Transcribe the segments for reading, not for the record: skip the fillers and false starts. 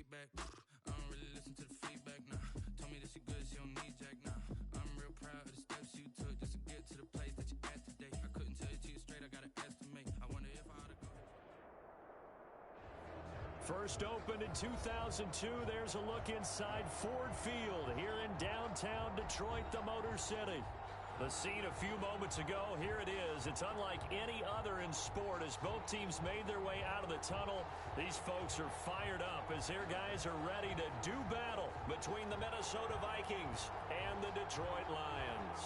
feedback. I don't really listen to the feedback, nah. Told me that she good, she don't need Jack, nah. I'm real proud of the steps you took just to get to the place that you're at today. I couldn't tell it to you straight, I gotta estimate. I wonder if I ought to go. First opened in 2002. There's a look inside Ford Field here in downtown Detroit, the Motor City. The scene a few moments ago, here it is. It's unlike any other in sport as both teams made their way out of the tunnel. These folks are fired up as their guys are ready to do battle between the Minnesota Vikings and the Detroit Lions.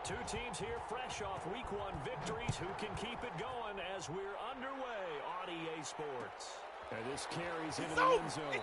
Two teams here fresh off Week 1 victories. Who can keep it going as we're underway on EA Sports? And this carries into the end zone.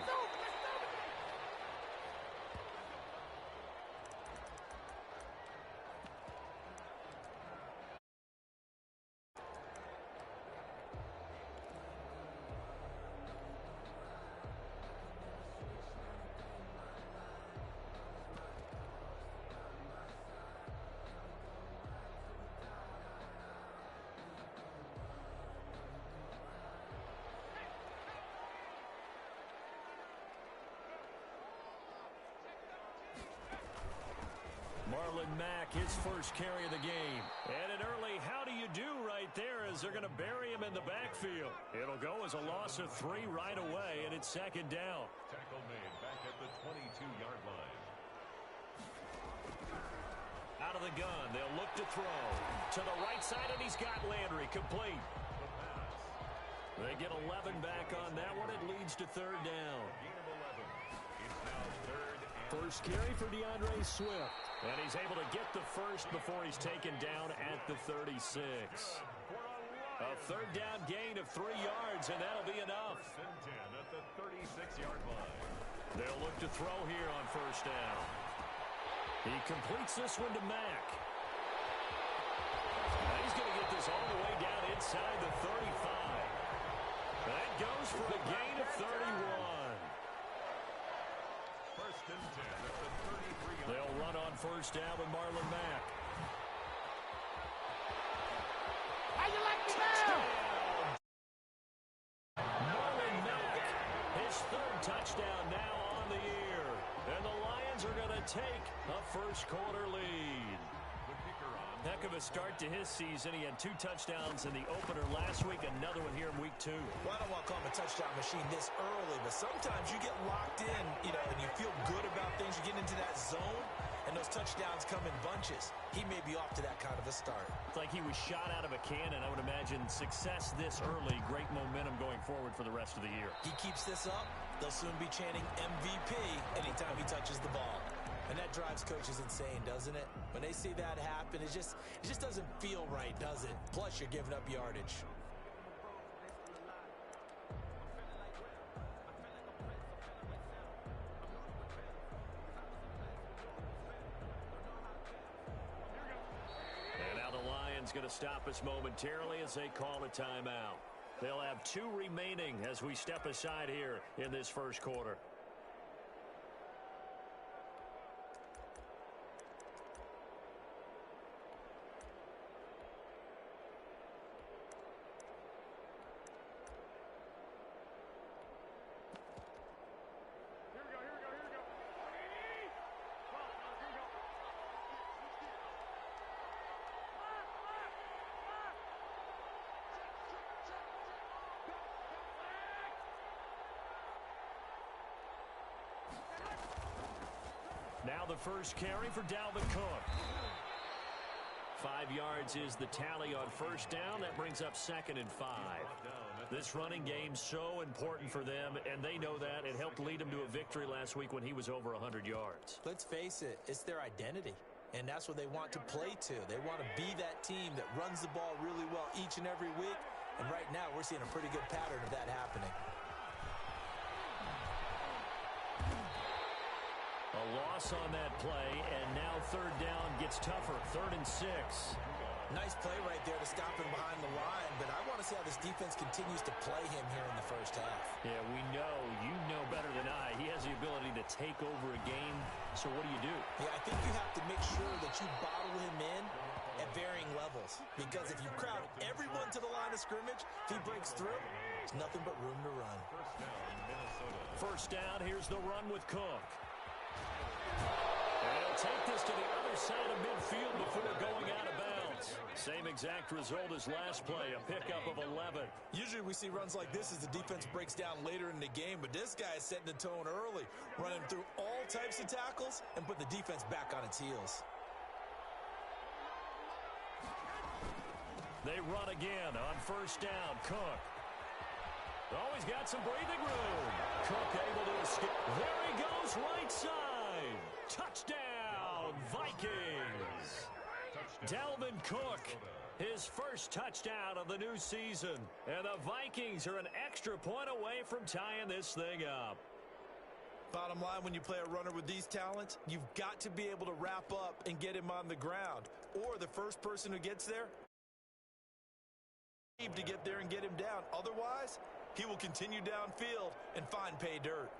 Marlon Mack, his first carry of the game. And an early how do you do right there as they're going to bury him in the backfield. It'll go as a loss of 3 right away, and it's second down. Tackle made back at the 22-yard line. Out of the gun, they'll look to throw. To the right side, and he's got Landry complete. They get 11 back on that one. It leads to third down. Gain of 11. It's now third and First carry for DeAndre Swift. And he's able to get the first before he's taken down at the 36. A third down gain of 3 yards, and that'll be enough. First and 10 at the 36-yard line. They'll look to throw here on first down. He completes this one to Mack. Now he's going to get this all the way down inside the 35. That goes for a gain of 31. First and 10 at the 33-yard line. They'll run on first down with Marlon Mack. How you like me now? Marlon Mack, his third touchdown now on the year. And the Lions are going to take a first-quarter lead. Heck of a start to his season. He had 2 touchdowns in the opener last week, another one here in week 2. Well, I don't want to call him a touchdown machine this early, but sometimes you get locked in, and you feel good about things. You get into that zone, and those touchdowns come in bunches. He may be off to that kind of a start. It's like he was shot out of a cannon. I would imagine success this early, great momentum going forward for the rest of the year. He keeps this up, they'll soon be chanting MVP anytime he touches the ball. And that drives coaches insane, doesn't it? When they see that happen, it just doesn't feel right, does it? Plus, you're giving up yardage. And now the Lions going to stop us momentarily as they call a timeout. They'll have 2 remaining as we step aside here in this first quarter. Now the first carry for Dalvin Cook. 5 yards is the tally on first down. That brings up 2nd and 5. This running game so important for them, and they know that. It helped lead them to a victory last week when he was over 100 yards. Let's face it, it's their identity, and that's what they want to play to. They want to be that team that runs the ball really well each and every week, and right now we're seeing a pretty good pattern of that happening. A loss on that play, and now third down gets tougher. 3rd and 6. Nice play right there to stop him behind the line, but I want to see how this defense continues to play him here in the first half. Yeah, you know better than I. He has the ability to take over a game, so what do? Yeah, I think you have to make sure that you bottle him in at varying levels, because if you crowd everyone to the line of scrimmage, if he breaks through, there's nothing but room to run. First down, here's the run with Cook. And he'll take this to the other side of midfield before going out of bounds. Same exact result as last play, a pickup of 11. Usually we see runs like this as the defense breaks down later in the game, but this guy is setting the tone early, running through all types of tackles and put the defense back on its heels. They run again on first down. Cook. Always got some breathing room. Cook able to escape. There he goes, right side. Touchdown, Vikings. Dalvin Cook, his first touchdown of the new season. And the Vikings are an extra point away from tying this thing up. Bottom line, when you play a runner with these talents, you've got to be able to wrap up and get him on the ground. Or the first person who gets there, to get there and get him down. Otherwise, he will continue downfield and find pay dirt.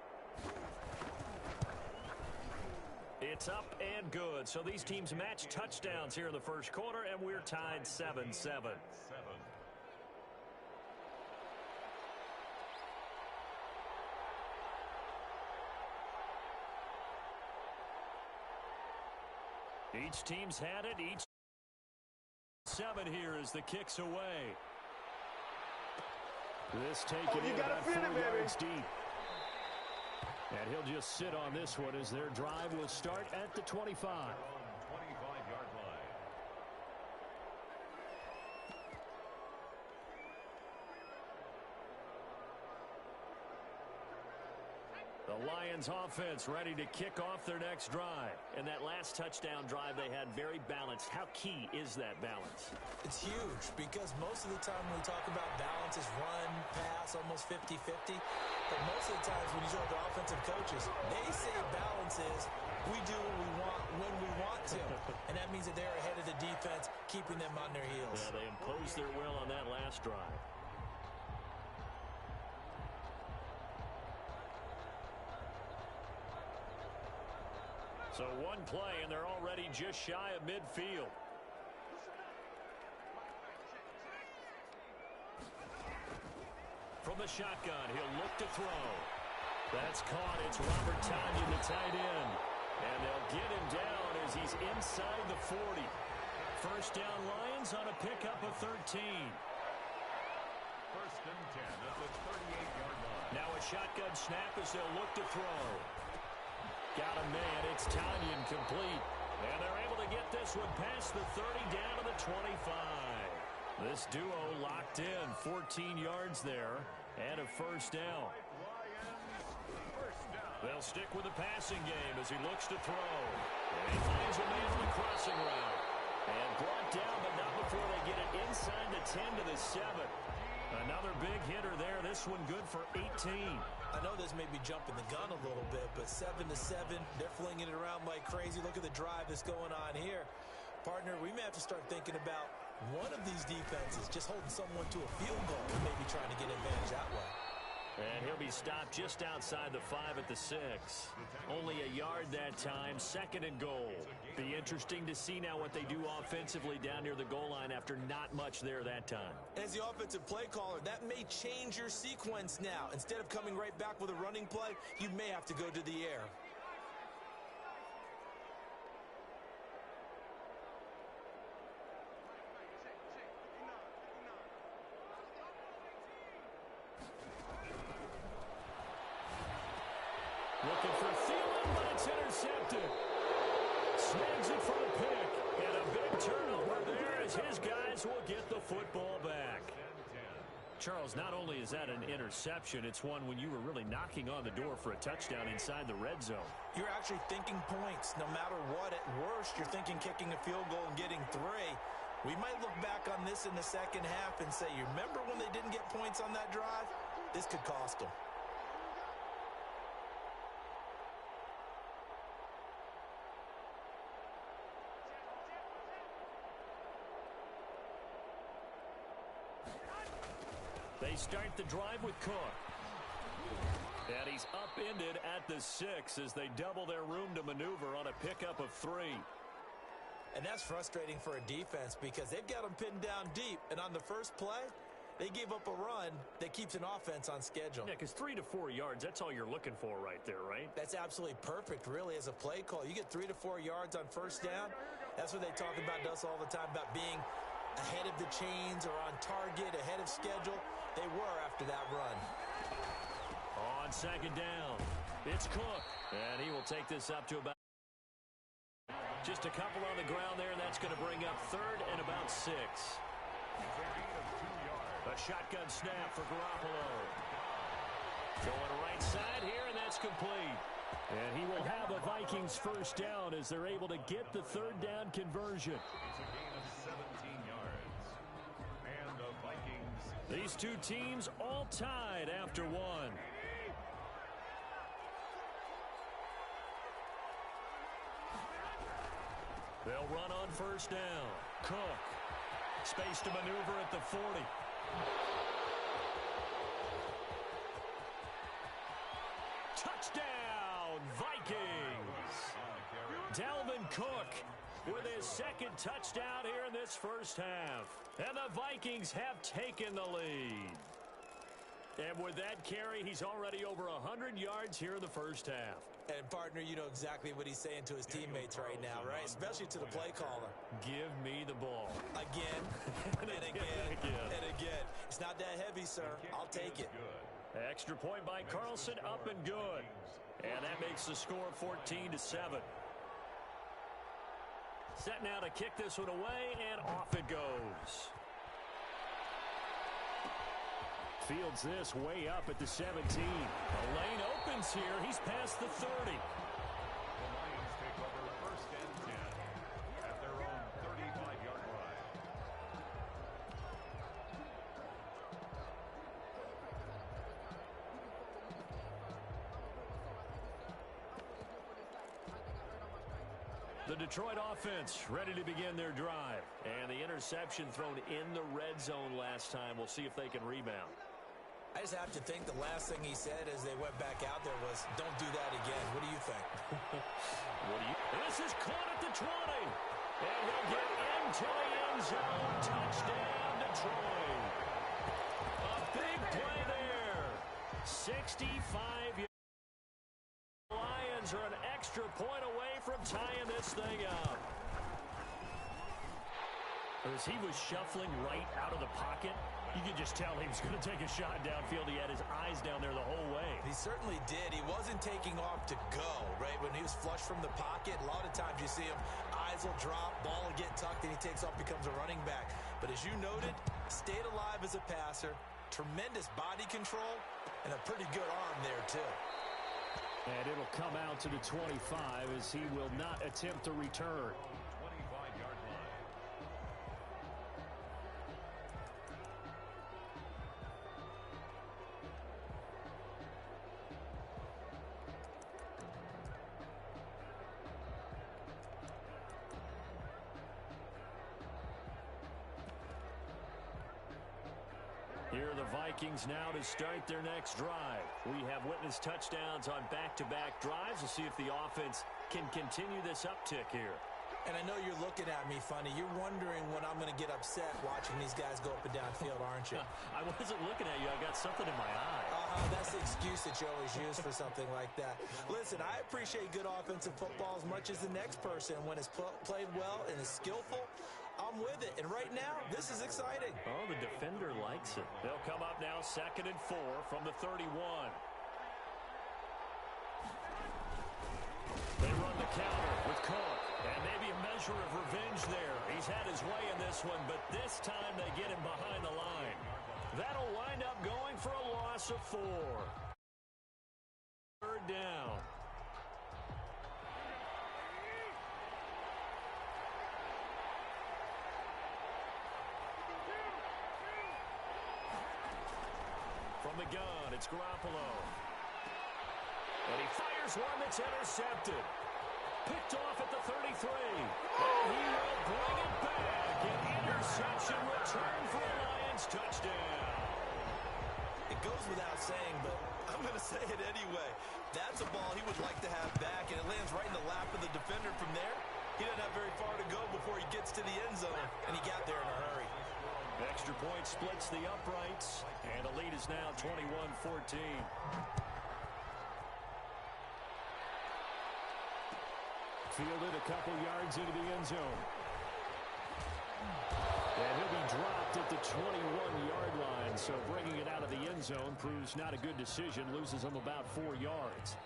It's up and good. So these teams match touchdowns here in the first quarter, and we're tied 7-7. Each team's had it. Each 7 here as the kick's away. This taken in about 4 yards deep. And he'll just sit on this one as their drive will start at the 25. 25-yard line. The Lions offense ready to kick off their next drive. And that last touchdown drive they had very balanced. How key is that balance? It's huge because most of the time when we talk about balance is run, pass, almost 50-50. But most of the times when you talk to offensive coaches, they say balance is we do what we want when we want to. And that means that they're ahead of the defense, keeping them on their heels. Yeah, they imposed their will on that last drive. So one play, and they're already just shy of midfield. From the shotgun, he'll look to throw. That's caught. It's Robert Tonyan, the tight end. And they'll get him down as he's inside the 40. First down Lions on a pickup of 13. First and 10 at the 38-yard line. Now a shotgun snap as they'll look to throw. Got a man. It's Tonyan complete. And they're able to get this one past the 30 down to the 25. This duo locked in. 14 yards there and a first down. They'll stick with the passing game as he looks to throw. And he finds a man on the crossing route. And brought down, but not before they get it inside the 10 to the 7. Another big hitter there. This one good for 18. I know this may be jumping the gun a little bit, but 7-7, they're flinging it around like crazy. Look at the drive that's going on here. Partner, we may have to start thinking about one of these defenses just holding someone to a field goal and maybe trying to get advantage that way. And he'll be stopped just outside the 5 at the 6. Only a yard that time, second and goal. Be interesting to see now what they do offensively down near the goal line after not much there that time. As the offensive play caller, that may change your sequence now. Instead of coming right back with a running play, you may have to go to the air. Looking for Thielen, but it's intercepted. Snags it for a pick. And a big turnover there as his guys will get the football back. Charles, not only is that an interception, it's one when you were really knocking on the door for a touchdown inside the red zone. You're actually thinking points. No matter what, at worst, you're thinking kicking a field goal and getting 3. We might look back on this in the second half and say, you remember when they didn't get points on that drive? This could cost them. They start the drive with Cook. And he's upended at the 6 as they double their room to maneuver on a pickup of 3. And that's frustrating for a defense because they've got them pinned down deep. And on the first play, they gave up a run that keeps an offense on schedule. Yeah, because 3 to 4 yards, that's all you're looking for right there, right? That's absolutely perfect, really, as a play call. You get 3 to 4 yards on first down. That's what they talk about us all the time, about being ahead of the chains or on target, ahead of schedule. They were after that run. On second down, it's Cook. And he will take this up to about just a couple on the ground there, and that's going to bring up 3rd and about 6. A shotgun snap for Garoppolo. Going right side here, and that's complete. And he will have a Vikings first down as they're able to get the 3rd down conversion. It's a gain of 17 yards. And the Vikings. These two teams all tied after 1. They'll run on first down. Cook. Space to maneuver at the 40. Touchdown, Vikings! Dalvin Cook with his 2nd touchdown here in this first half. And the Vikings have taken the lead. And with that carry, he's already over 100 yards here in the first half. And, partner, you know exactly what he's saying to his teammates right now, right? Especially to the play caller. Give me the ball. Again, and again, and again. It's not that heavy, sir. I'll take it. Extra point by Carlson, up and good. And that makes the score 14-7. Set now to kick this one away, and off it goes. Fields this way up at the 17. The lane opens here. He's past the 30. The Lions take over 1st and 10 at their own 35-yard line. The Detroit offense ready to begin their drive. And the interception thrown in the red zone last time. We'll see if they can rebound. I just have to think the last thing he said as they went back out there was, don't do that again. What do you think? This is caught at the 20. And he'll get into the end zone. Touchdown, Detroit. A big play there. 65 yards. Lions are an extra point away from tying this thing up. As he was shuffling right out of the pocket, you could just tell he was going to take a shot downfield. He had his eyes down there the whole way. He certainly did. He wasn't taking off to go, right? When he was flush from the pocket, a lot of times you see him, eyes will drop, ball will get tucked, and he takes off, becomes a running back. But as you noted, stayed alive as a passer, tremendous body control, and a pretty good arm there, too. And it'll come out to the 25 as he will not attempt to return. 25-yard line. Here are the Vikings now to start their next drive. We have witnessed touchdowns on back-to-back drives. We'll see if the offense can continue this uptick here. And I know you're looking at me funny. You're wondering when I'm going to get upset watching these guys go up and down field, aren't you? I wasn't looking at you. I got something in my eye. That's the excuse that you always use for something like that. Listen, I appreciate good offensive football as much as the next person. When it's played well and is skillful, I'm with it. And right now, this is exciting. Oh, the defender likes it. They'll come up now 2nd and 4 from the 31. They run the counter with Cook. And maybe a measure of revenge there. He's had his way in this one, but this time they get him behind the line. That'll wind up going for a loss of 4. 3rd down. From the gun, it's Garoppolo. And he fires one that's intercepted. Picked off at the 33. And he will bring it back. An interception return for a Lions touchdown. goes without saying, but I'm going to say it anyway. That's a ball he would like to have back, and it lands right in the lap of the defender from there. He doesn't have very far to go before he gets to the end zone, and he got there in a hurry. Extra point splits the uprights, and the lead is now 21-14. Fielded a couple yards into the end zone. And he'll be dropped at the 21-yard line, so bringing it out of the end zone proves not a good decision, loses him about 4 yards.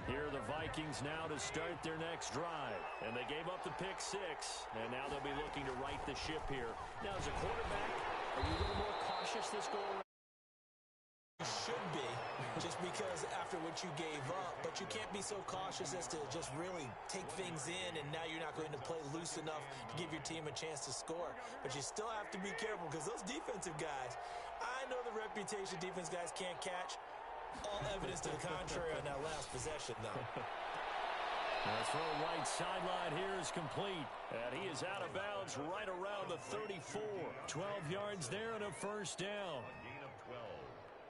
Here are the Vikings now to start their next drive. And they gave up the pick 6, and now they'll be looking to right the ship here. Now, as a quarterback, are you a little more cautious this go around? You should be, just because after what you gave up, but you can't be so cautious as to just really take things in, and now you're not going to play loose enough to give your team a chance to score. But you still have to be careful, because those defensive guys, I know the reputation defense guys can't catch. All evidence to the contrary on that last possession, though. The throw right sideline here is complete, and he is out of bounds right around the 34. 12 yards there and a first down.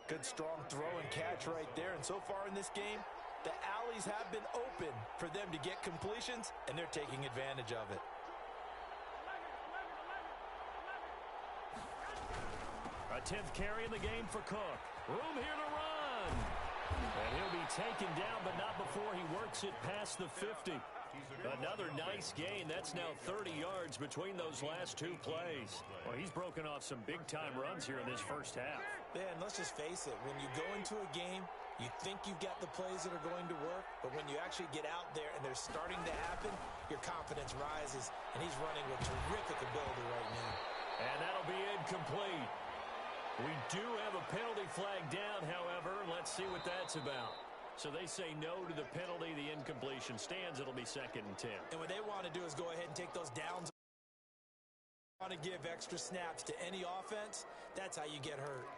Good strong throw and catch right there, and so far in this game, the alleys have been open for them to get completions, and they're taking advantage of it. A 10th carry in the game for Cook. Room here to run. And he'll be taken down, but not before he works it past the 50. Another nice gain. That's now 30 yards between those last 2 plays. Well, he's broken off some big-time runs here in this first half. Yeah, and let's just face it. When you go into a game, you think you've got the plays that are going to work, but when you actually get out there and they're starting to happen, your confidence rises, and he's running with terrific ability right now. And that'll be incomplete. We do have a penalty flag down, however. Let's see what that's about. So they say no to the penalty. The incompletion stands. It'll be 2nd and 10. And what they want to do is go ahead and take those downs. Want to give extra snaps to any offense. That's how you get hurt.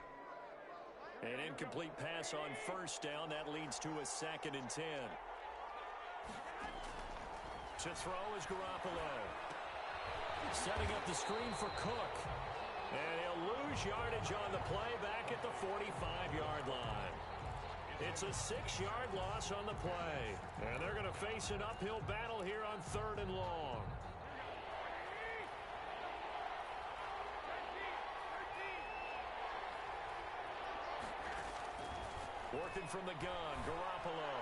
An incomplete pass on first down. That leads to a 2nd and 10. To throw is Garoppolo. Setting up the screen for Cook. And he'll lose yardage on the play back at the 45-yard line. It's a 6-yard loss on the play. And they're going to face an uphill battle here on 3rd and long. Working from the gun, Garoppolo.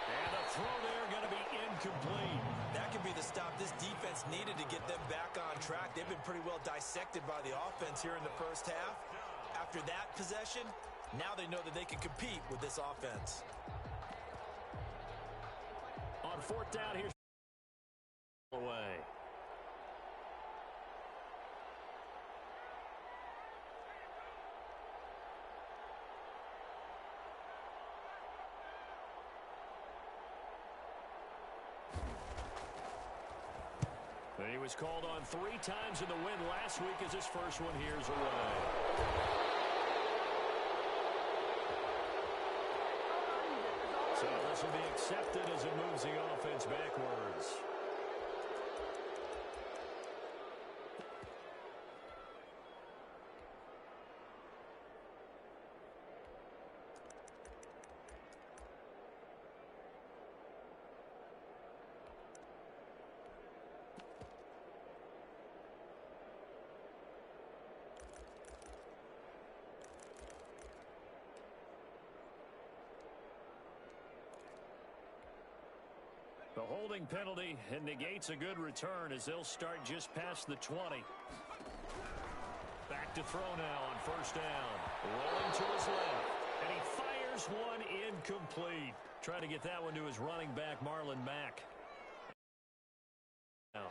And the throw there going to be incomplete. That could be the stop this defense needed to get them back on track. They've been pretty well dissected by the offense here in the first half. After that possession, now they know that they can compete with this offense. On 4th down, here's away. He was called on 3 times in the win last week as his first one here's away. So this will be accepted as it moves the offense backwards. The holding penalty negates a good return as they'll start just past the 20. Back to throw now on first down. Rolling to his left. And he fires one incomplete. Trying to get that one to his running back, Marlon Mack. Now.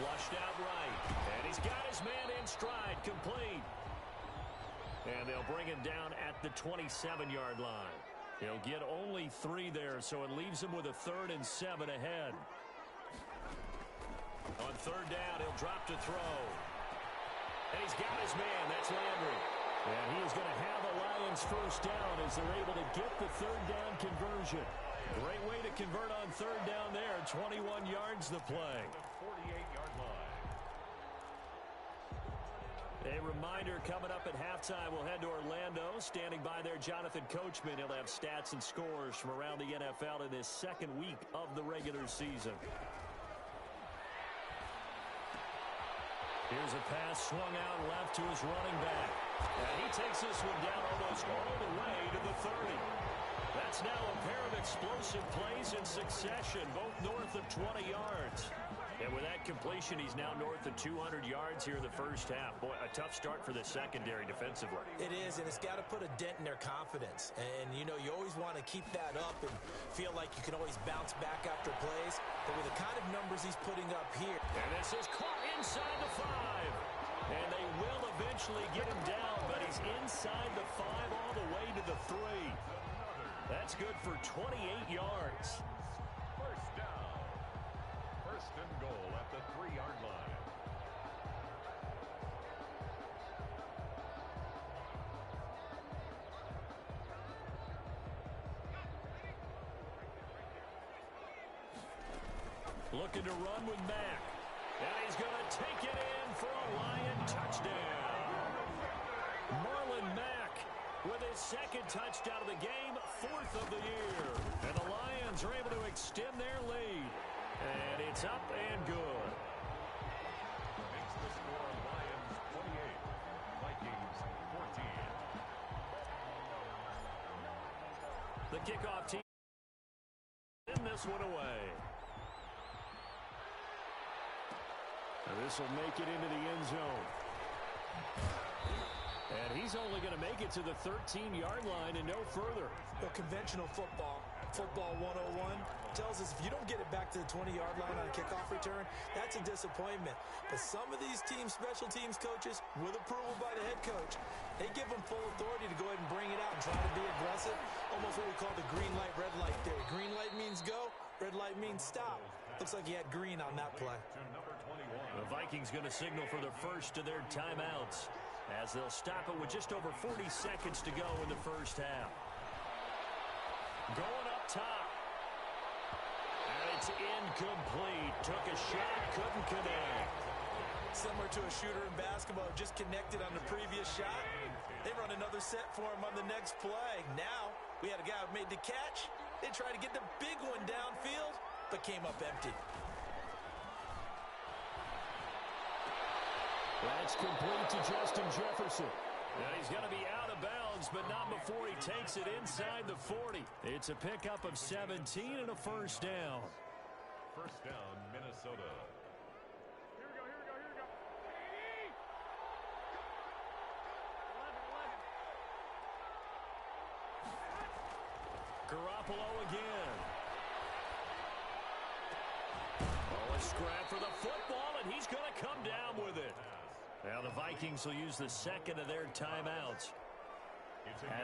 Flushed out right. And he's got his man in stride, complete. And they'll bring him down at the 27-yard line. He'll get only 3 there, so it leaves him with a 3rd and 7 ahead. On 3rd down, he'll drop to throw. And he's got his man. That's Landry. And he is going to have the Lions first down as they're able to get the third down conversion. Great way to convert on third down there. 21 yards the play. The 48-yard line. A reminder, coming up at halftime, we'll head to Orlando. Standing by there, Jonathan Coachman. He'll have stats and scores from around the NFL in this second week of the regular season. Here's a pass swung out left to his running back. And he takes this one down almost all the way to the 30. That's now a pair of explosive plays in succession, both north of 20 yards. And with that completion, he's now north of 200 yards here in the first half. Boy, a tough start for the secondary defensively. It is, and it's got to put a dent in their confidence. And, you know, you always want to keep that up and feel like you can always bounce back after plays. But with the kind of numbers he's putting up here. And this is caught inside the 5. And they will eventually get him down, but he's inside the 5 all the way to the 3. That's good for 28 yards. First down. First and goal at the 3-yard line. Looking to run with Mack. And he's going to take it in for a Lion touchdown. Marlon Mack with his second touchdown of the game, 4th of the year. And the Lions are able to extend their lead. And it's up and good. Makes the score Lions 28, Vikings 14. The kickoff team in this one away. And this will make it into the end zone. And he's only going to make it to the 13-yard line and no further. Well, conventional football 101, tells us if you don't get it back to the 20-yard line on a kickoff return, that's a disappointment. But some of these special teams coaches, with approval by the head coach, they give them full authority to go ahead and bring it out and try to be aggressive. Almost what we call the green light, red light theory. Green light means go, red light means stop. Looks like he had green on that play. The Vikings going to signal for the first of their timeouts as they'll stop it with just over 40 seconds to go in the first half. Going up top. And it's incomplete. Took a shot, couldn't connect. Similar to a shooter in basketball, just connected on the previous shot. They run another set for him on the next play. Now, we had a guy who made the catch. They tried to get the big one downfield, but came up empty. That's complete to Justin Jefferson. And he's going to be out of bounds, but not before he takes it inside the 40. It's a pickup of 17 and a first down. First down, Minnesota. Here we go, here we go, here we go. Garoppolo again. Oh, a scrap for the football, and he's going to come down with it. Now the Vikings will use the second of their timeouts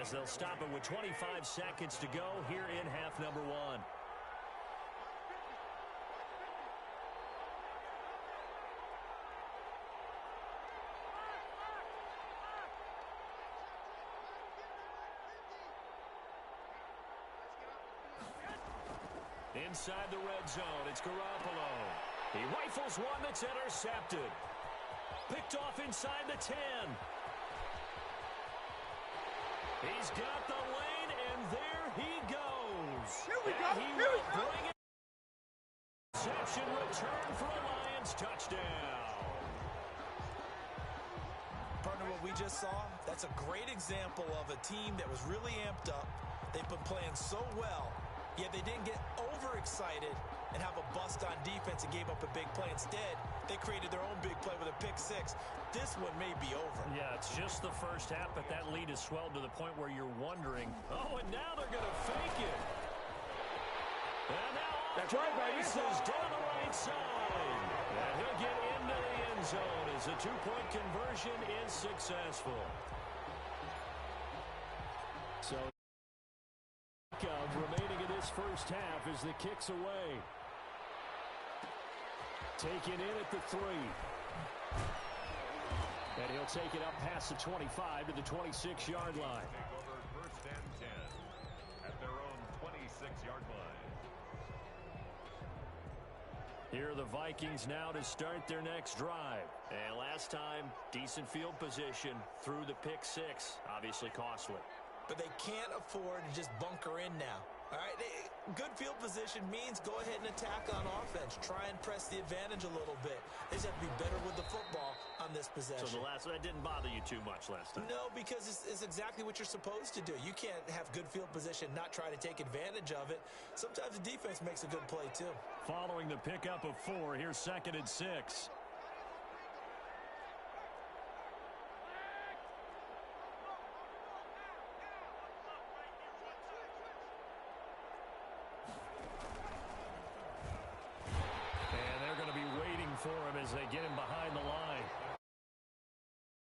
as they'll stop it with 25 seconds to go here in half number 1. Inside the red zone, it's Garoppolo. He rifles one that's intercepted. Picked off inside the 10. He's got the lane, and there he goes. Here we go, And he here we will go. bring it. Reception return for a Lions touchdown. Partner, what we just saw, that's a great example of a team that was really amped up. They've been playing so well, yet they didn't get overexcited and have a bust on defense and gave up a big play. Instead, they created their own big play with a pick 6. This one may be over. Yeah, it's just the first half, but that lead has swelled to the point where you're wondering, oh, and now they're going to fake it. And now That's right, baby. races down the right side. And he'll get into the end zone as a 2-point conversion is successful. So, remaining in this first half as the kick's away. Taken in at the 3. And he'll take it up past the 25 to the 26-yard line. Take over first and 10 at their own 26-yard line. Here are the Vikings now to start their next drive. And last time, decent field position through the pick six. Obviously costly. But they can't afford to just bunker in now. All right, good field position means go ahead and attack on offense. Try and press the advantage a little bit. They just have to be better with the football on this possession. So that didn't bother you too much last time? No, because it's exactly what you're supposed to do. You can't have good field position, not try to take advantage of it. Sometimes the defense makes a good play, too. Following the pickup of 4, here's 2nd and 6. For him as they get him behind the line.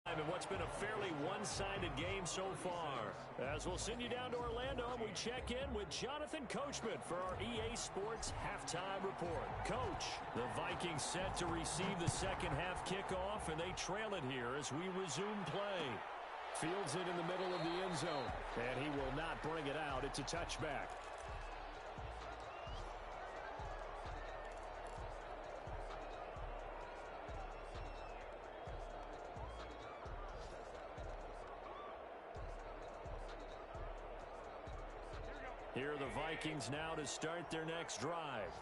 And what's been a fairly one-sided game so far. As we'll send you down to Orlando, and we check in with Jonathan Coachman for our EA Sports Halftime Report. Coach, the Vikings set to receive the second half kickoff, and they trail it here as we resume play. Fields it in the middle of the end zone, and he will not bring it out. It's a touchback. Here are the Vikings now to start their next drive.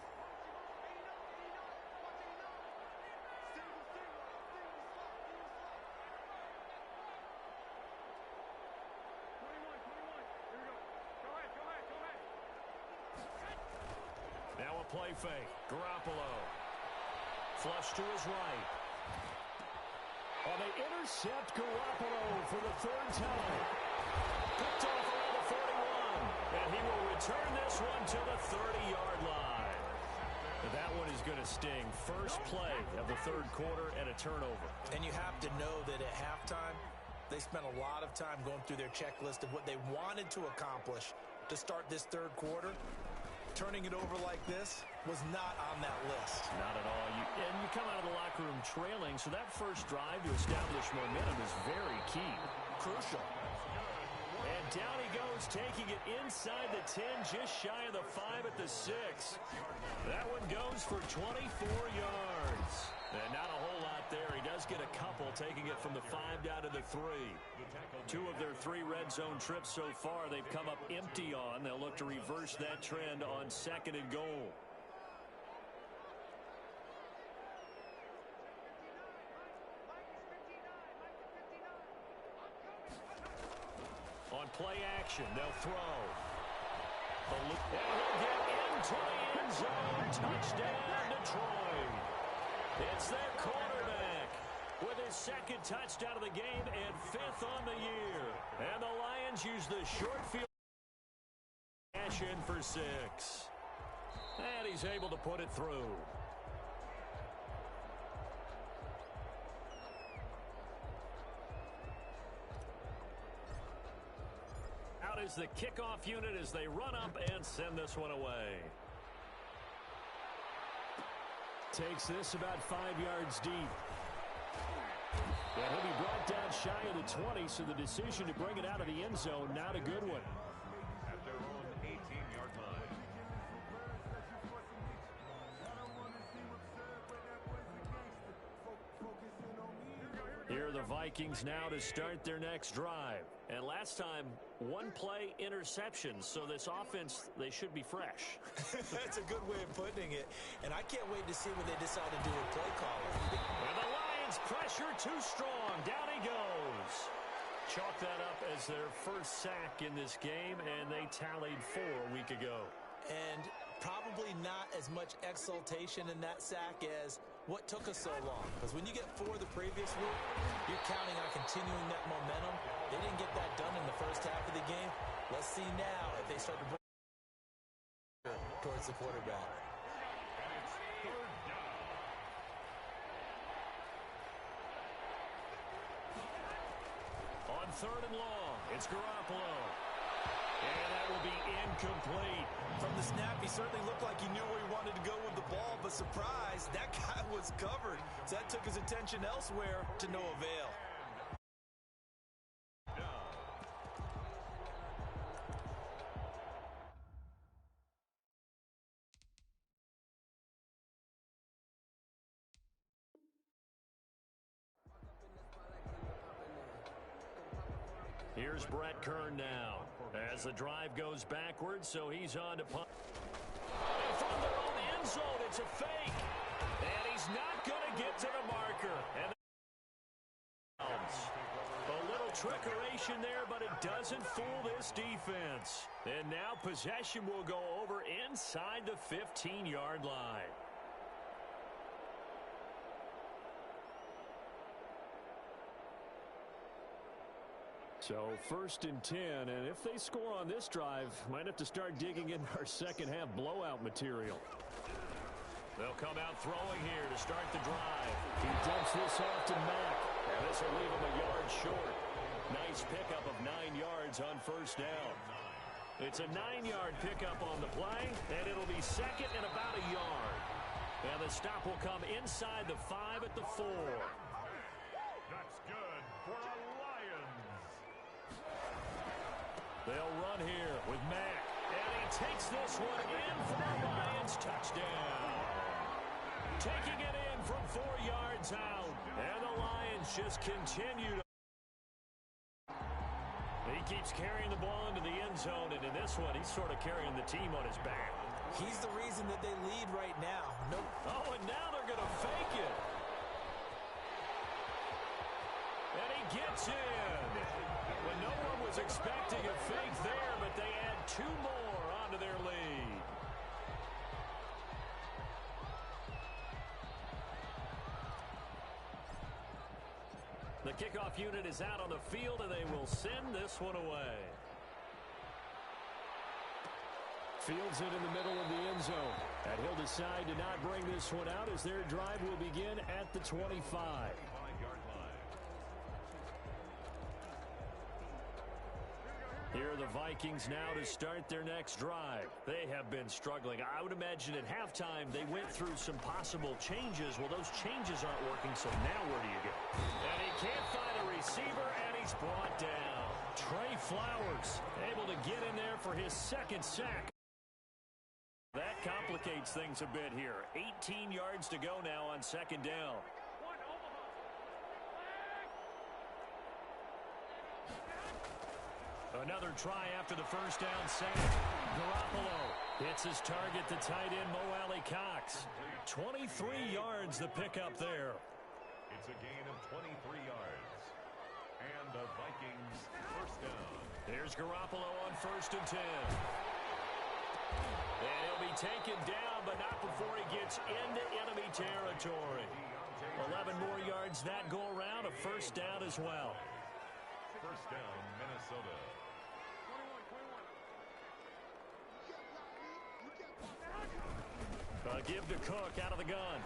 Now a play fake. Garoppolo. Flush to his right. Oh, they intercept Garoppolo for the 3rd time. Picked off around the 41. And he will return this one to the 30-yard line. That one is going to sting. First play of the 3rd quarter and a turnover. And you have to know that at halftime, they spent a lot of time going through their checklist of what they wanted to accomplish to start this 3rd quarter. Turning it over like this was not on that list. Not at all. You come out of the locker room trailing, so that first drive to establish momentum is very key. Crucial. And down he goes, taking it inside the 10, just shy of the 5 at the 6. That one goes for 24 yards. And not a whole lot there. He does get a couple, taking it from the 5 down to the 3. 2 of their 3 red zone trips so far, they've come up empty on. They'll look to reverse that trend on 2nd and goal. On play action, they'll throw. And he'll get into the end zone. Touchdown, Detroit. It's their quarterback with his 2nd touchdown of the game and 5th on the year. And the Lions use the short field. Cash in for 6. And he's able to put it through. Out is the kickoff unit as they run up and send this one away. Takes this about 5 yards deep. And he'll be brought down shy of the 20, so the decision to bring it out of the end zone, not a good one. At their own 18-yard line. Here are the Vikings now to start their next drive. And last time, 1 play interception, so this offense, they should be fresh. That's a good way of putting it. And I can't wait to see what they decide to do with play calling. And the Lions pressure too strong. Down he goes. Chalk that up as their first sack in this game, and they tallied 4 a week ago. And probably not as much exultation in that sack as what took us so long. Because when you get 4 the previous week, you're counting on continuing that momentum. They didn't get that done in the first half of the game. Let's see now if they start to bring towards the quarterback. On 3rd and long, it's Garoppolo. And that will be incomplete. From the snap, he certainly looked like he knew where he wanted to go with the ball, but surprise, that guy was covered. So that took his attention elsewhere to no avail. Here's Brett Kern now as the drive goes backwards, so he's on to punt. And from their own end zone, it's a fake. And he's not going to get to the marker. And a little trickeration there, but it doesn't fool this defense. And now possession will go over inside the 15-yard line. So 1st and 10, and if they score on this drive, might have to start digging in our second half blowout material. They'll come out throwing here to start the drive. He dumps this off to Mack, and this will leave him a yard short. Nice pickup of 9 yards on 1st down. It's a 9-yard pickup on the play, and it'll be 2nd and about a yard. And the stop will come inside the 5 at the 4. That's good for the Lions. They'll run here with Mack, and he takes this one in for the Lions touchdown. Taking it in from 4 yards out, and the Lions just continue to. He keeps carrying the ball into the end zone, and in this one, he's sort of carrying the team on his back. He's the reason that they lead right now. Nope. Oh, and now they're going to fake it. And he gets in. When no one was expecting a fake there, but they add 2 more onto their lead. The kickoff unit is out on the field, and they will send this one away. Fields it in the middle of the end zone. And he'll decide to not bring this one out as their drive will begin at the 25. 5-yard line. Here are the Vikings now to start their next drive. They have been struggling. I would imagine at halftime they went through some possible changes. Well, those changes aren't working, so now where do you go? And he can't find a receiver, and he's brought down. Trey Flowers able to get in there for his 2nd sack. That complicates things a bit here. 18 yards to go now on 2nd down. Another try after the 1st down sack. Garoppolo hits his target, the tight end Mo Alley Cox. 23 yards the pickup there. It's a gain of 23 yards. And the Vikings 1st down. Here's Garoppolo on 1st and 10. And he'll be taken down, but not before he gets into enemy territory. 11 more yards that go around, a 1st down as well. 1st down, Minnesota. Give to Cook out of the gun.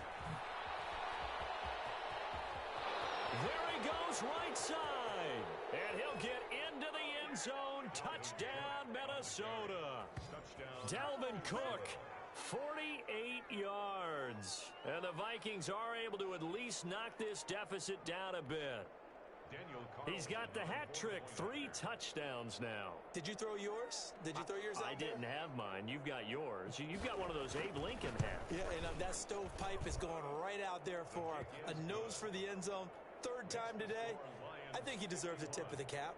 There he goes right side. And he'll get into the end zone. Touchdown, Minnesota. Touchdown. Dalvin Cook, 48 yards. And the Vikings are able to at least knock this deficit down a bit. He's got the hat trick, 3 touchdowns now. Did you throw yours? Did you throw yours out I didn't have mine. You've got yours. You've got one of those Abe Lincoln hats. Yeah, and that stovepipe is going right out there for a nose for the end zone. 3rd time today. I think he deserves a tip of the cap.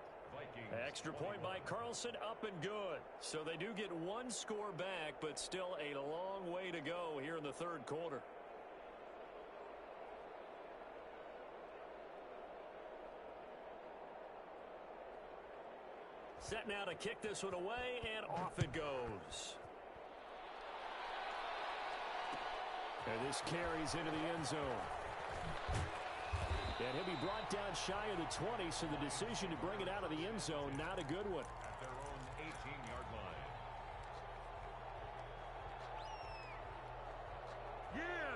Extra point by Carlson, up and good. So they do get 1 score back, but still a long way to go here in the 3rd quarter. Set now to kick this one away, and off it goes. And this carries into the end zone. And he'll be brought down shy of the 20, so the decision to bring it out of the end zone, not a good one. At their own 18-yard line.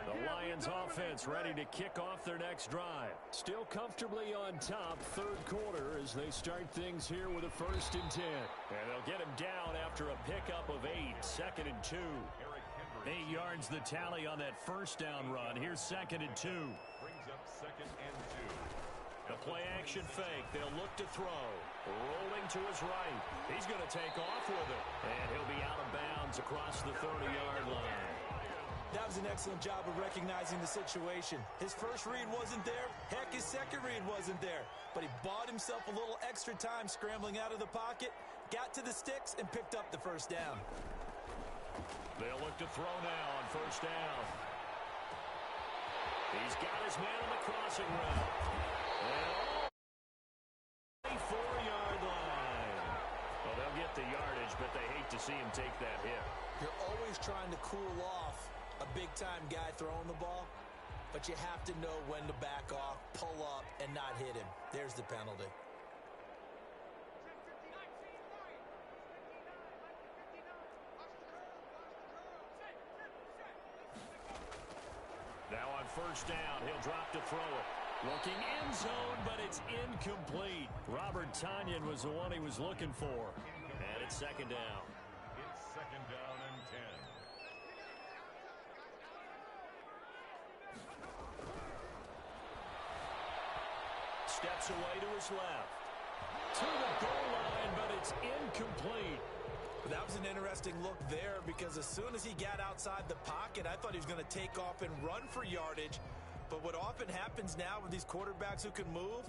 The Lions offense ready to kick off their next drive. Still comfortably on top, 3rd quarter as they start things here with a 1st and 10. And they'll get him down after a pickup of 8, 2nd and 2. 8 yards the tally on that 1st down run. Here's 2nd and 2. Brings up 2nd and 2. The play action fake. They'll look to throw. Rolling to his right. He's going to take off with it. And he'll be out of bounds across the 30-yard line. That was an excellent job of recognizing the situation. His first read wasn't there. Heck, his second read wasn't there. But he bought himself a little extra time scrambling out of the pocket, got to the sticks, and picked up the first down. They'll look to throw now on first down. He's got his man on the crossing route. And 4-yard line. Well, they'll get the yardage, but they hate to see him take that hit. You're always trying to cool off a big-time guy throwing the ball, but you have to know when to back off, pull up, and not hit him. There's the penalty. Now on first down, he'll drop to throw it. Looking end zone, but it's incomplete. Robert Tonyan was the one he was looking for. And it's second down. It's second down and 10. Steps away to his left. To the goal line, but it's incomplete. That was an interesting look there because as soon as he got outside the pocket, I thought he was going to take off and run for yardage. But what often happens now with these quarterbacks who can move,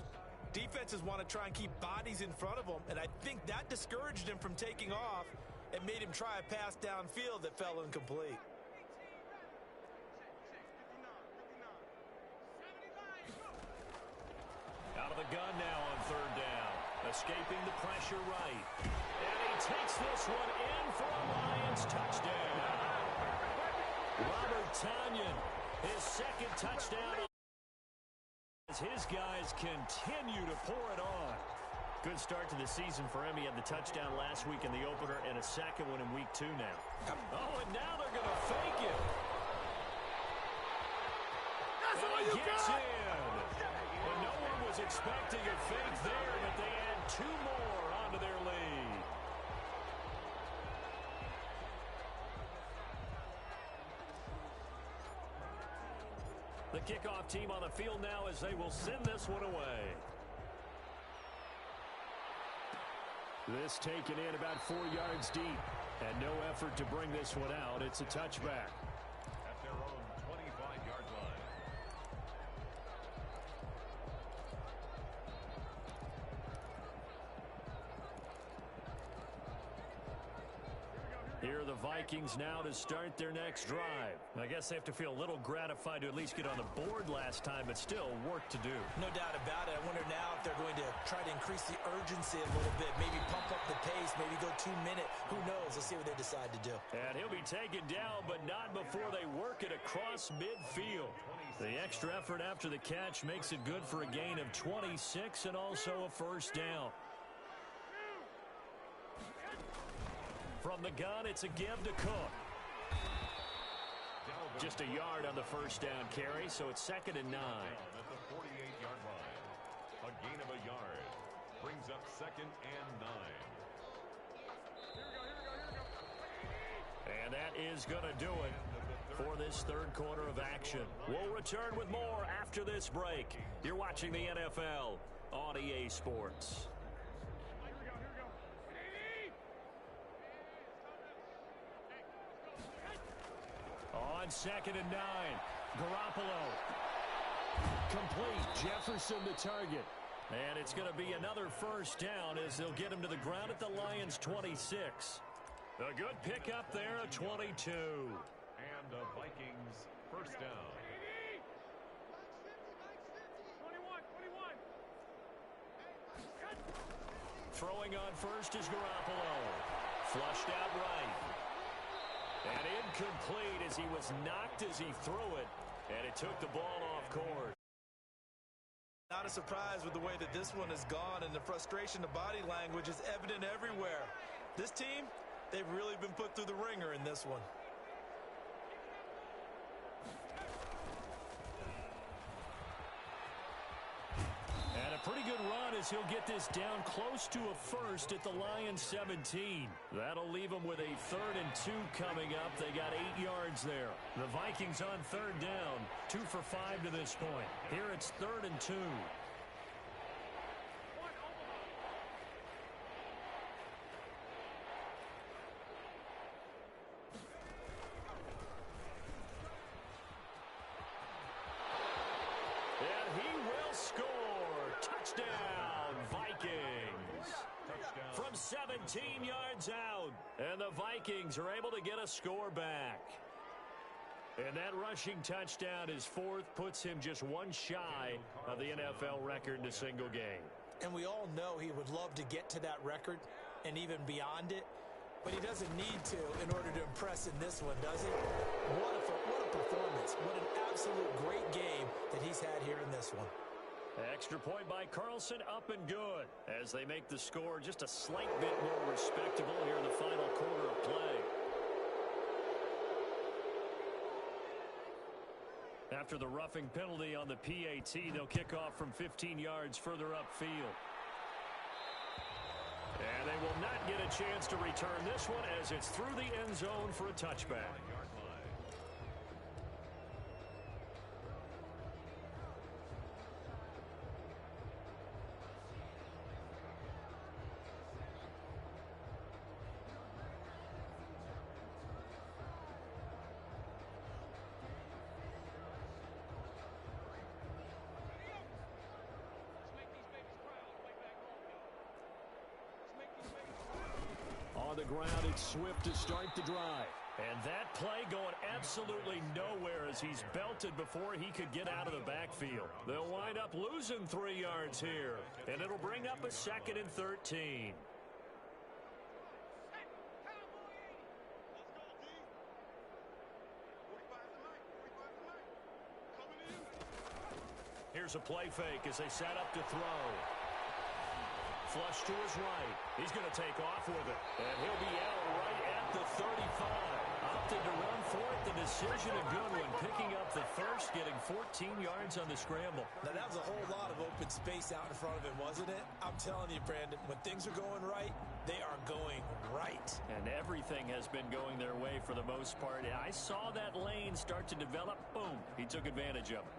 defenses want to try and keep bodies in front of them, and I think that discouraged him from taking off and made him try a pass downfield that fell incomplete. Out of the gun now on third down. Escaping the pressure right. And he takes this one in for a Lions touchdown. Robert Tonyan, his second touchdown. As his guys continue to pour it on. Good start to the season for him. He had the touchdown last week in the opener and a second one in week 2 now. Oh, and now they're going to fake it. That's all you gets got! in. Well, no one was expecting a fake there, but they add 2 more onto their lead. The kickoff team on the field now as they will send this one away. This taken in about 4 yards deep. And no effort to bring this one out. It's a touchback. At their own 25-yard line. Here are the Vikings now to start their next drive. I guess they have to feel a little gratified to at least get on the board last time, but still work to do. No doubt about it. I wonder now if they're going to try to increase the urgency a little bit, maybe pump up the pace, maybe go 2-minute. Who knows? Let's see what they decide to do. And he'll be taken down, but not before they work it across midfield. The extra effort after the catch makes it good for a gain of 26 and also a first down. From the gun, it's a give to Cook. Just a yard on the first down carry, so it's 2nd and 9. At the 48-yard line. A gain of a yard. Brings up 2nd and 9. And that is going to do it for this third quarter of action. We'll return with more after this break. You're watching the NFL on EA Sports. On 2nd and 9, Garoppolo. Complete. Jefferson the target. And it's going to be another first down as they'll get him to the ground at the Lions' 26. A good pickup there, a 22. And the Vikings first down. 21. Throwing on first is Garoppolo. Flushed out right. And incomplete as he was knocked as he threw it. And it took the ball off course. Not a surprise with the way that this one has gone, and the frustration, the body language is evident everywhere. This team, they've really been put through the ringer in this one. And a pretty good run as he'll get this down close to a first at the Lions 17. That'll leave them with a 3rd and 2 coming up. They got 8 yards there. The Vikings on 3rd down, 2 for 5 to this point. Here it's 3rd and 2. score. Touchdown, Vikings. Touchdown. From 17 yards out. And the Vikings are able to get a score back. And that rushing touchdown, his fourth, puts him just one shy of the NFL record in a single game. And we all know he would love to get to that record and even beyond it, but he doesn't need to in order to impress in this one, does he? What a performance. What an absolute great game that he's had here in this one. Extra point by Carlson, up and good, as they make the score just a slight bit more respectable here in the final quarter of play. After the roughing penalty on the PAT, they'll kick off from 15 yards further upfield. And they will not get a chance to return this one as it's through the end zone for a touchback. On the ground, it's Swift to start the drive. And that play going absolutely nowhere as he's belted before he could get out of the backfield. They'll wind up losing 3 yards here, and it'll bring up a 2nd and 13. Here's a play fake as they set up to throw. Flush to his right. He's going to take off with it. And he'll be out right at the 35. Opted to run for it. The decision a good one. Picking up the first, getting 14 yards on the scramble. Now, that was a whole lot of open space out in front of him, wasn't it? I'm telling you, Brandon, when things are going right, they are going right. And everything has been going their way for the most part. I saw that lane start to develop. Boom. He took advantage of it.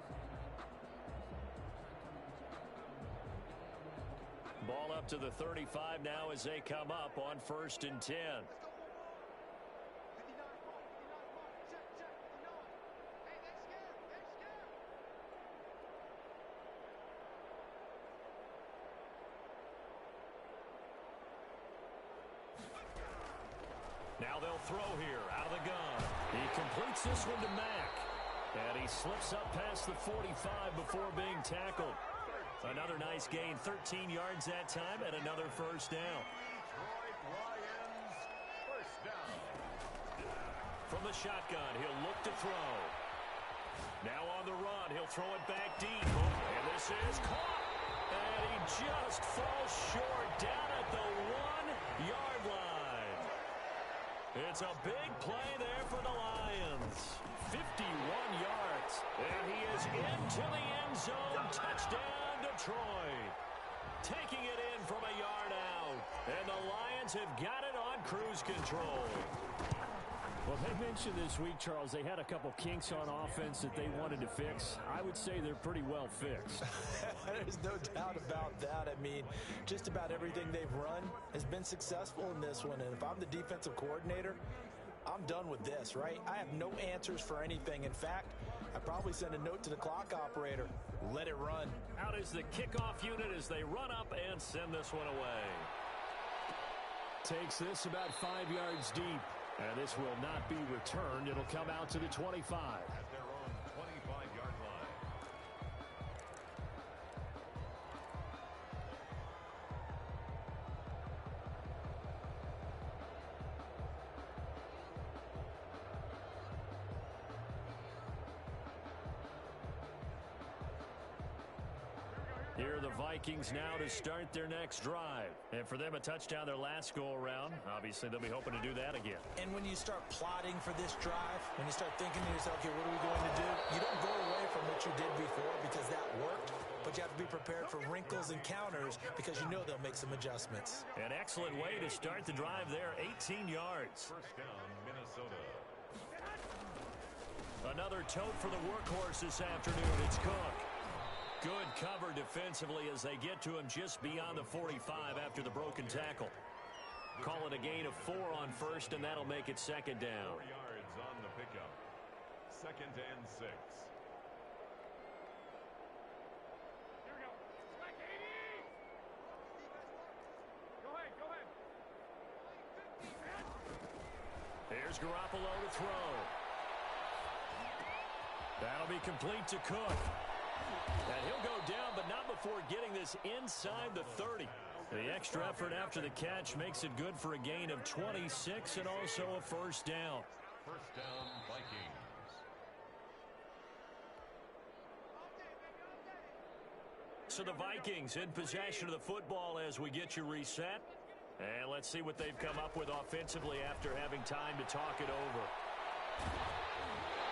Ball up to the 35 now as they come up on 1st and 10. Now they'll throw here out of the gun. He completes this one to Mack. And he slips up past the 45 before being tackled. Another nice gain, 13 yards that time, and another first down. Detroit Lions, first down. From the shotgun, he'll look to throw. Now on the run, he'll throw it back deep. And this is caught. And he just falls short down at the 1-yard line. It's a big play there for the Lions. 51 yards. And he is into the end zone. Touchdown. Detroit taking it in from a yard out, and the Lions have got it on cruise control. Well, they mentioned this week, Charles, they had a couple kinks on offense that they wanted to fix. I would say they're pretty well fixed. There's no doubt about that. I mean, just about everything they've run has been successful in this one, and if I'm the defensive coordinator, I'm done with this, right? I have no answers for anything. In fact, I probably send a note to the clock operator. Let it run. Out is the kickoff unit as they run up and send this one away. Takes this about 5 yards deep. And this will not be returned. It'll come out to the 25. At their own 25-yard line. Here are the Vikings now to start their next drive. And for them, a touchdown their last go-around. Obviously, they'll be hoping to do that again. And when you start plotting for this drive, when you start thinking to yourself, okay, what are we going to do? You don't go away from what you did before because that worked, but you have to be prepared for wrinkles and counters because you know they'll make some adjustments. An excellent way to start the drive there, 18 yards. First down, Minnesota. Another tote for the workhorse this afternoon. It's Cook. Good cover defensively as they get to him just beyond the 45 after the broken tackle. Call it a gain of 4 on first, and that'll make it second down. 4 yards on the pickup. 2nd and 6. Here's Garoppolo to throw. That'll be complete to Cook. And he'll go down, but not before getting this inside the 30. The extra effort after the catch makes it good for a gain of 26 and also a first down. First down, Vikings. So the Vikings in possession of the football as we get you reset. And let's see what they've come up with offensively after having time to talk it over.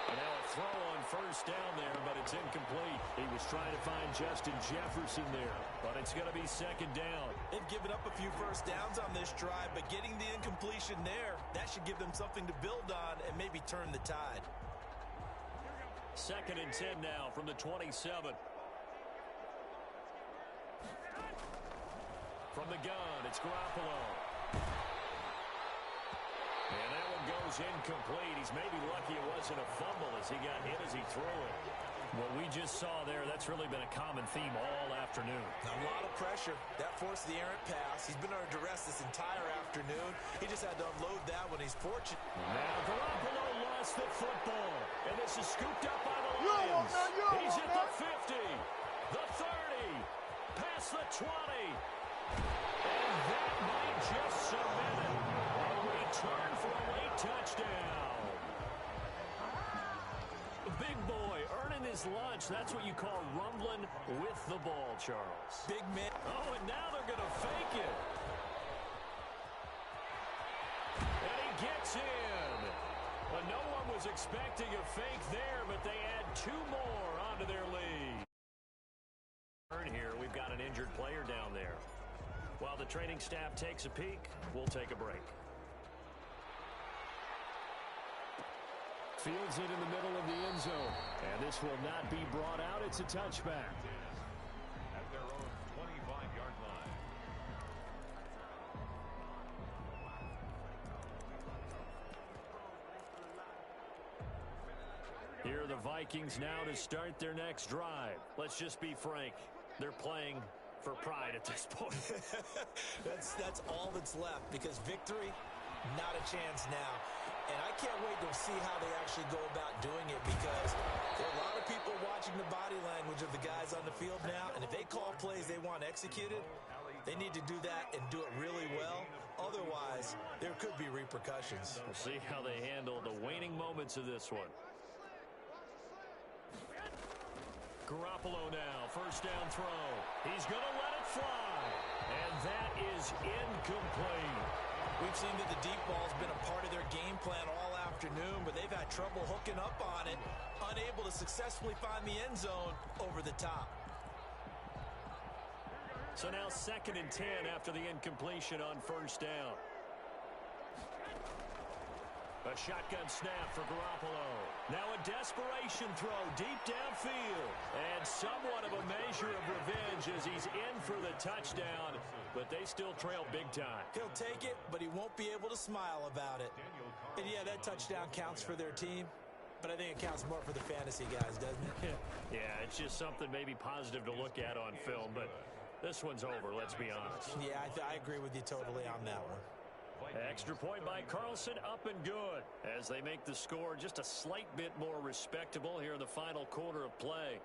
And now a throw on first down there, but it's incomplete. He was trying to find Justin Jefferson there, but it's going to be second down. They've given up a few first downs on this drive, but getting the incompletion there, that should give them something to build on and maybe turn the tide. Second and 10 now from the 27. From the gun, it's Garoppolo. And that one goes incomplete. He's maybe lucky it wasn't a fumble as he got hit as he threw it. What we just saw there, that's really been a common theme all afternoon. A lot of pressure. That forced the errant pass. He's been under duress this entire afternoon. He just had to unload that when he's fortunate. Now Garoppolo lost the football. And this is scooped up by the Lions. He's at the 50, the 30, past the 20. And that might just cement it. A return for a late touchdown. Big boy earning his lunch. That's what you call rumbling with the ball, Charles. Big man. Oh, and now they're going to fake it. And he gets in. Well, no one was expecting a fake there, but they add two more onto their lead. Here, we've got an injured player down there. While the training staff takes a peek, we'll take a break. Fields it in the middle of the end zone. And this will not be brought out. It's a touchback. At their own 25-yard line. Here are the Vikings now to start their next drive. Let's just be frank. They're playing for pride at this point. That's all that's left, because victory, not a chance now. And I can't wait to see how they actually go about doing it, because there are a lot of people watching the body language of the guys on the field now, and if they call plays they want executed, they need to do that and do it really well. Otherwise, there could be repercussions. We'll see how they handle the waning moments of this one. Garoppolo now, first down throw. He's going to let it fly. And that is incomplete. We've seen that the deep ball's been a part of their game plan all afternoon, but they've had trouble hooking up on it, unable to successfully find the end zone over the top. So now second and 10 after the incompletion on first down. A shotgun snap for Garoppolo. Now a desperation throw deep downfield. And somewhat of a measure of revenge as he's in for the touchdown. But they still trail big time. He'll take it, but he won't be able to smile about it. And yeah, that touchdown counts for their team. But I think it counts more for the fantasy guys, doesn't it? Yeah, it's just something maybe positive to look at on film. But this one's over, let's be honest. Yeah, I agree with you totally on that one. Extra point by Carlson, up and good as they make the score just a slight bit more respectable here in the final quarter of play.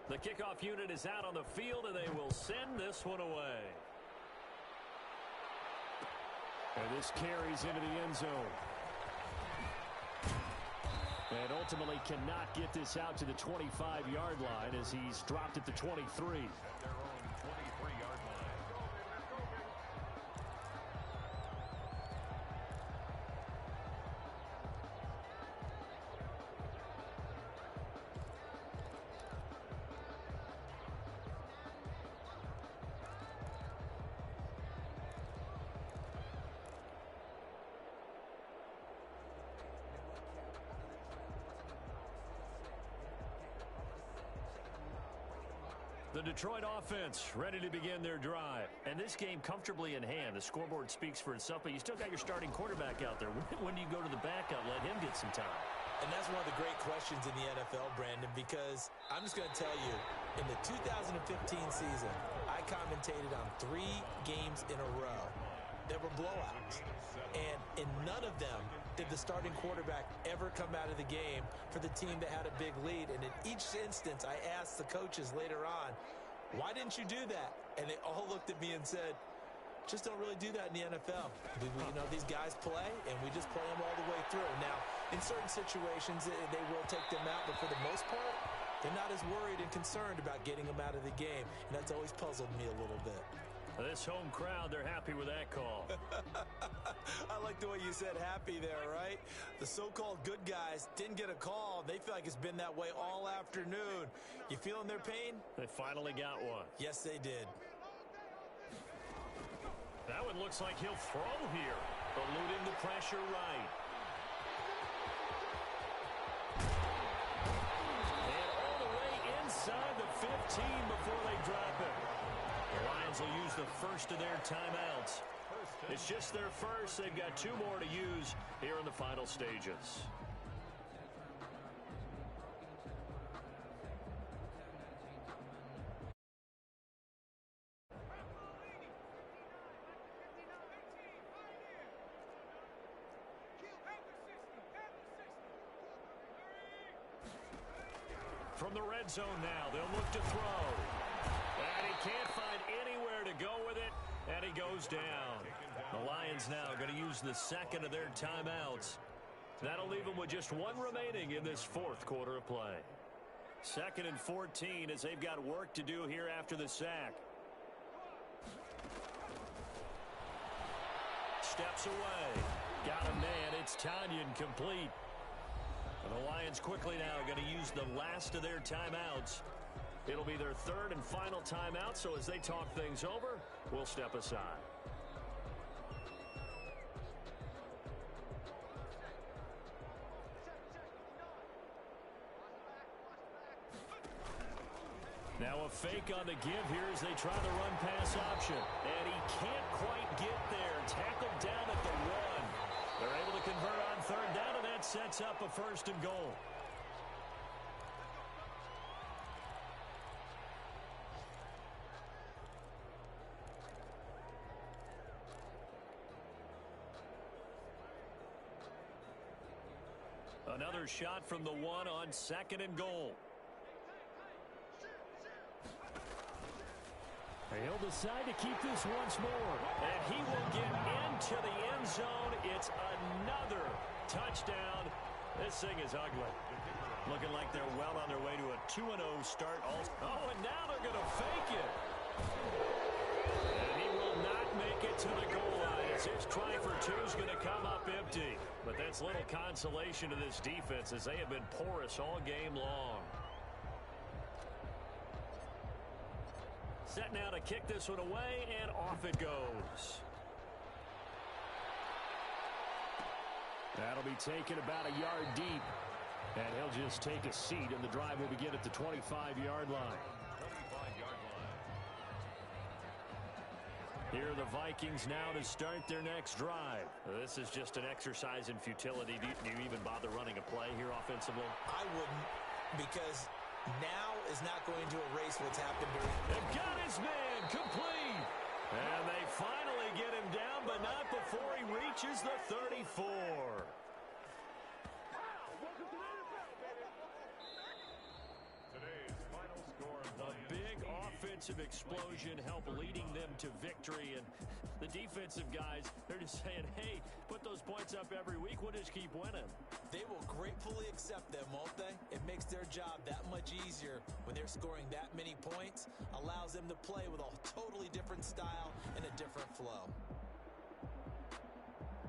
The kickoff unit is out on the field, and they will send this one away. And this carries into the end zone. And ultimately cannot get this out to the 25-yard line as he's dropped at the 23. At their own 23-yard line. The Detroit offense ready to begin their drive. And this game comfortably in hand. The scoreboard speaks for itself, but you still got your starting quarterback out there. When do you go to the backup? Let him get some time. And that's one of the great questions in the NFL, Brandon, because I'm just going to tell you, in the 2015 season, I commentated on 3 games in a row that were blowouts. And in none of them did the starting quarterback ever come out of the game for the team that had a big lead. And in each instance, I asked the coaches later on, why didn't you do that? And they all looked at me and said, just don't really do that in the NFL. These guys play, and we just play them all the way through. Now, in certain situations, they will take them out, but for the most part, they're not as worried and concerned about getting them out of the game, and that's always puzzled me a little bit. This home crowd, they're happy with that call. I like the way you said happy there, right? The so-called good guys didn't get a call. They feel like it's been that way all afternoon. You feeling their pain? They finally got one. Yes, they did. That one looks like he'll throw here. Eluding the pressure right. And all the way inside the 15 before they drop it. The Lions will use the first of their timeouts. It's just their first. They've got 2 more to use here in the final stages. From the red zone now, they'll look to throw. And he can't find anywhere to go with it, and he goes down. The Lions now going to use the second of their timeouts. That'll leave them with just 1 remaining in this 4th quarter of play. 2nd and 14 as they've got work to do here after the sack. Steps away. Got a man. It's Tanyan complete. And the Lions quickly now going to use the last of their timeouts. It'll be their 3rd and final timeout, so as they talk things over, we'll step aside. Now a fake on the give here as they try the run-pass option. And he can't quite get there. Tackled down at the 1. They're able to convert on 3rd down, and that sets up a 1st and goal. Another shot from the 1 on 2nd and goal. He'll decide to keep this once more. And he will get into the end zone. It's another touchdown. This thing is ugly. Looking like they're well on their way to a 2-0 start. Oh, and now they're going to fake it. And he will not make it to the goal line. As his try for 2 is going to come up empty. But that's little consolation to this defense as they have been porous all game long. Set now to kick this one away, and off it goes. That'll be taken about a yard deep. And he'll just take a seat, and the drive will begin at the 25-yard line. 25-yard line. Here are the Vikings now to start their next drive. This is just an exercise in futility. Do you even bother running a play here offensively? I wouldn't, because now is not going to erase what's happened during. They've got his man complete. And they finally get him down, but not before he reaches the 34. Today's final score. A big offensive explosion helped leading them to victory. And the defensive guys, they're just saying, hey, put those points up every week. We'll just keep winning. They will gratefully accept them, won't they? It makes their job that much easier when they're scoring that many points. Allows them to play with a totally different style and a different flow.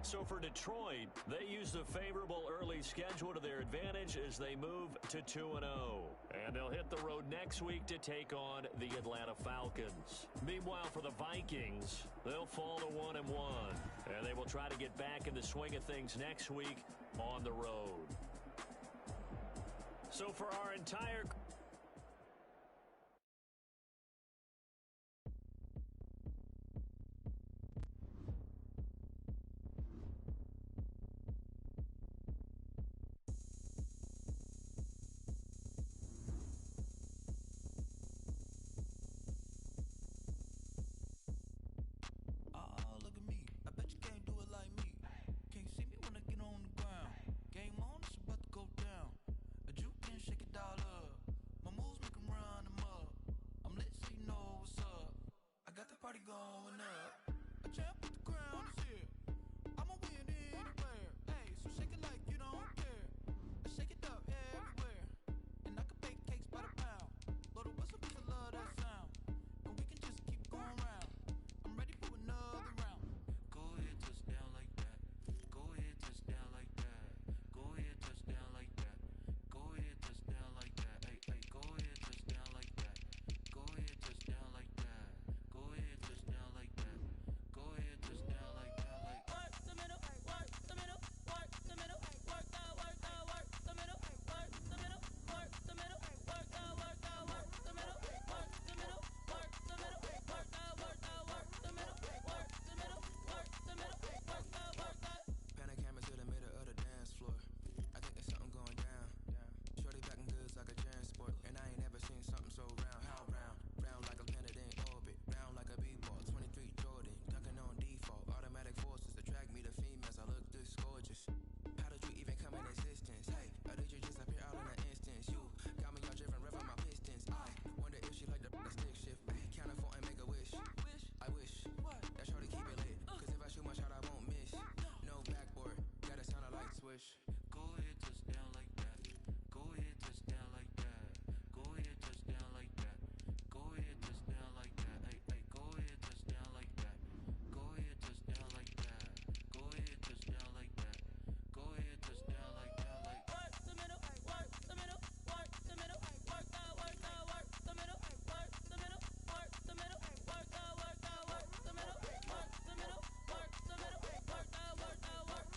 So for Detroit, they use the favorable early schedule to their advantage as they move to 2-0. And they'll hit the road next week to take on the Atlanta Falcons. Meanwhile, for the Vikings, they'll fall to 1-1. And they will try to get back in the swing of things next week on the road. So for our entire wish. Go ahead, touchdown like that. Go ahead, touchdown like that. Go ahead, touchdown like that. Go ahead, touchdown like that. Hey, hey, go ahead, touchdown like that. Go ahead, touchdown like that. Go ahead, touchdown like that. Go ahead, touchdown like that. Like work the middle, work the middle, work the middle, work the middle, work the middle, work the middle, work the middle, work the middle, work the middle, work the middle, work the middle, work the middle, work the middle,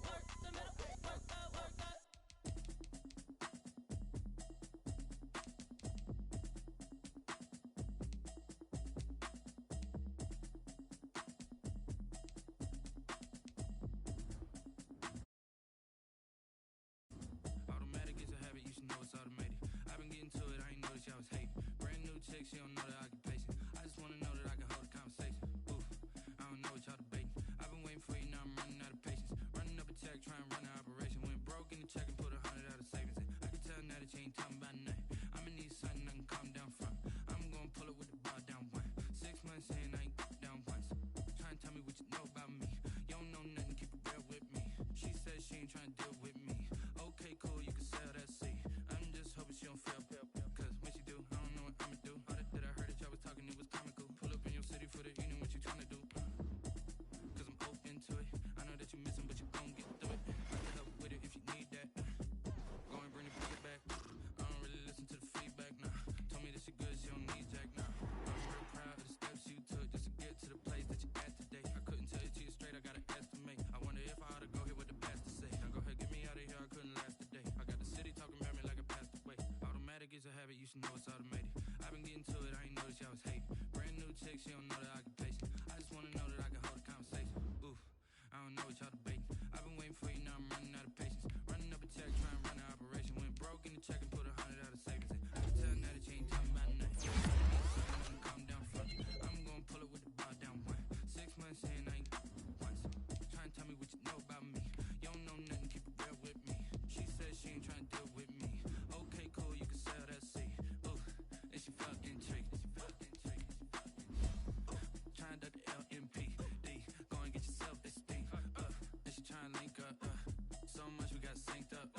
work the middle, work the automatic is a habit, you should know it's automated. I've been getting to it, I ain't noticed y'all was hating. Brand new chick, she don't know the occupation. I just wanna know that I can hold a conversation. Oof, I don't know what y'all debating. I've been waiting for you, now I'm running out of patience. Running up a check, trying to run an operation. Went broke in the check and put 100 out of savings in. I can tell now that you ain't talking about nothing. I'ma need something I can calm down from. I'm gonna pull it with the bar down one. 6 months in, I ain't down once. Trying to tell me what you know about me. You don't know nothing, keep it real with me. She said she ain't trying to deal with me. Okay, cool, you can sell that seat. I'm just hoping she don't fail. Cause when she do, I don't know what I'ma do. All that I heard that y'all was talking, it was comical. Pull up in your city for the evening, what you trying to do? Cause I'm open to it. I know that you missing, but you gon' get through it. I can help with it if you need that. Go and bring the picture back. I don't really listen to the feedback, nah. Told me that she good, she don't need Jack, nah. I'm real proud of the steps you took just to get to the place that you're at today. I couldn't tell it to you straight, I gotta estimate. I wonder if I ought to go here with the pastor say. Now go ahead, get me out of here, I couldn't last a day. I got the city talking about me like I passed away. Automatic is a habit, you should know it's automated. I've been getting to it, I ain't noticed y'all was hating. Brand new chick, she don't know the occupation. I just wanna know that I can hold a conversation. Oof, I don't know what y'all debating. I've been waiting for you, now I'm running out of patience. Running up a check, trying to run an operation. Went broke in the check and put 100 out of savings in. I can tell now that you ain't talking about nothing. I can calm down from. I'm gonna pull it with the bar down one. 6 months in, I ain't once. Trying to tell me what you know about me. You don't know nothing, keep it real with me. She said she ain't trying to deal with me. Okay, cool, you can sell that seat. Ooh, and she fucking tricky. Trying to the LMPD. Go and get yourself this thing. And she trying to link up. So much we got synced up.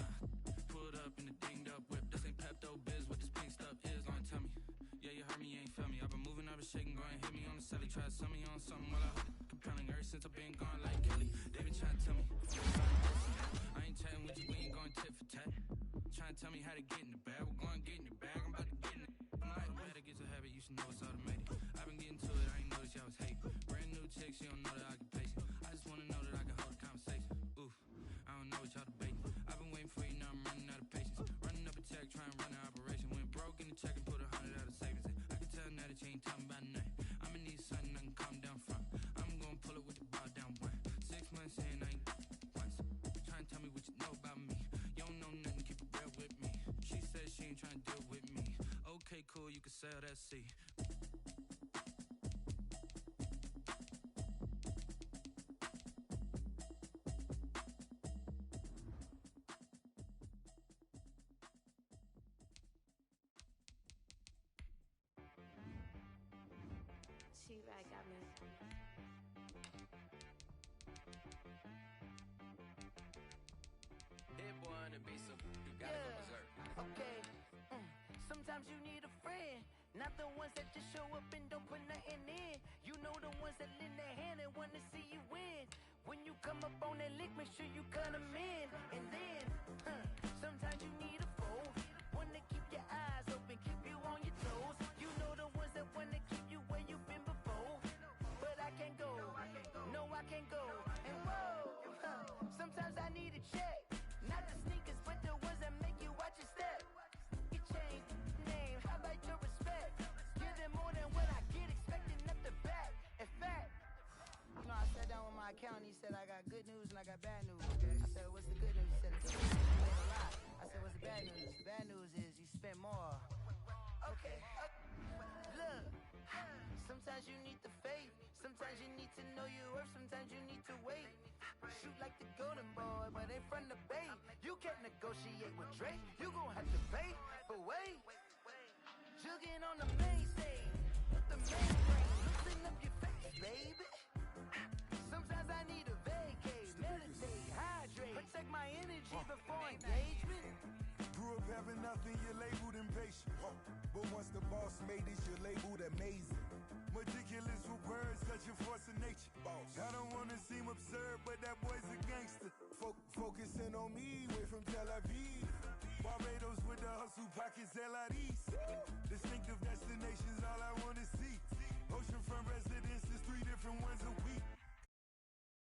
Pulled up in the dinged up whip. This ain't Pepto Biz, what this pink stuff is. Gonna tell me. Yeah, you heard me, you ain't felt me. I've been moving, I've been shaking. Go and hit me on the celly. Try to sell me on something while I hope compelling. Ever since I've been gone like Kelly. They been trying to tell me. I ain't chatting with you, we ain't going tit for tat. Trying to tell me how to get in the bag. We're going to get in the bag, I'm about to get in it. Automatic is a habit, you should know it's automated. I've been getting to it, I ain't noticed y'all was hating. Brand new chick, she don't know the occupation. I just wanna know that I can hold a conversation. Oof, I don't know what y'all debating. I've been waiting for you, now I'm running out of patience. Running up a check, trying to run an operation. Went broke in the check and put 100 out of savings in. I can tell now that you ain't talking about nothing. I'ma need something I can calm down from. I'm gonna pull it with the bar down one. 6 months in, I ain't once. Trying to tell me what you know about me. You don't know nothing, keep it real with me. She said she ain't trying to deal with me. Okay, cool, you can sell that seat. T-Rag got me. Hit boy on the beat, so you gotta go berserk. Okay. Sometimes you need a friend, not the ones that just show up and don't put nothing in. You know the ones that lend their hand and wanna see you win. When you come up on that lick, make sure you cut them in. And then, sometimes you need a foe, one to keep your eyes open, keep you on your toes. You know the ones that wanna keep you where you've been before. But I can't go, no I can't go. And whoa, sometimes I need a check. Not the sneakers, but the ones that make you watch your step. You change the name, how about your respect? Give them more than what I get, expecting up the back. In fact, you know, I sat down with my accountant, he said I got good news and I got bad news. I said, what's the good news? He said, the good news is you made a lot. I said, what's the bad news? The bad news is you spent more. Okay, look, sometimes you need the faith. Sometimes you need to know your worth, sometimes you need to wait. Shoot like the golden boy, but ain't from the bay. You can't negotiate with Drake, you gon' have to pay. But wait, jugging on the main stage with the mainframe, loosen up your face, baby. Sometimes I need a vacate, meditate, nothing, you're labeled impatient. But once the boss made it, you're labeled amazing. Meticulous with words, such a force of nature. I don't wanna seem absurd, but that boy's a gangster. Focusing on me, way from Tel Aviv. Barbados with the hustle pockets, LIDs. Distinctive destinations, all I wanna see. Oceanfront residences, 3 different ones a